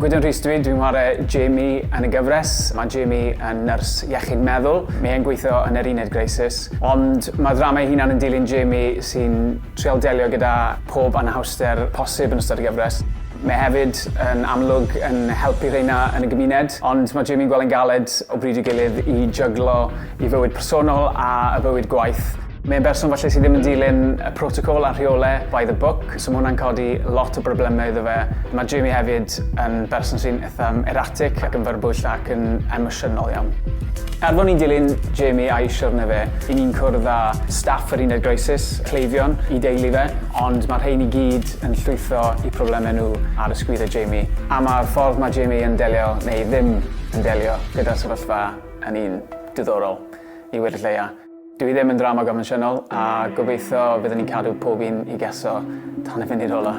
Gwydyn Rhys dwi'n chwarae Jamie yn y gyfres. Mae Jamie yn nyrs iechyd meddwl. Mae'n gweithio yn yr uned Creisis. Ond mae Dramâu hunan yn dilyn Jamie sy'n trial delio gyda pob anhawster posib yn ystod y gyfres. Mae hefyd yn amlwg yn helpu rheina yn y gymuned, ond mae Jamie'n gweld yn galed o bryd i gilydd i jyglo i fywyd personol a y bywyd gwaith. Mae'n berson falle sydd ddim yn dilyn y protocol a rheolau by the book, so mae hwnna'n codi lot o broblemau iddo fe. Mae Jamie hefyd yn berson sy'n eitha eratic ac yn fyrbwyll ac yn emosiynol iawn. Er fod ni'n dilyn Jamie a eisiau arno fe, i ni'n cwrdd â staff yr uned Creisis, cleifion i deulu fe, ond mae'r rhain i gyd yn llwytho i problemau nhw ar ysgwyddau Jamie. A mae'r ffordd mae Jamie yn delio, neu ddim yn delio, gyda'r sefyllfa yn un diddorol i wir lleia. Dwi ddim yn drama gofensiynol a gobeithio byddwn ni'n cadw pob un i gesso tan y funud ola.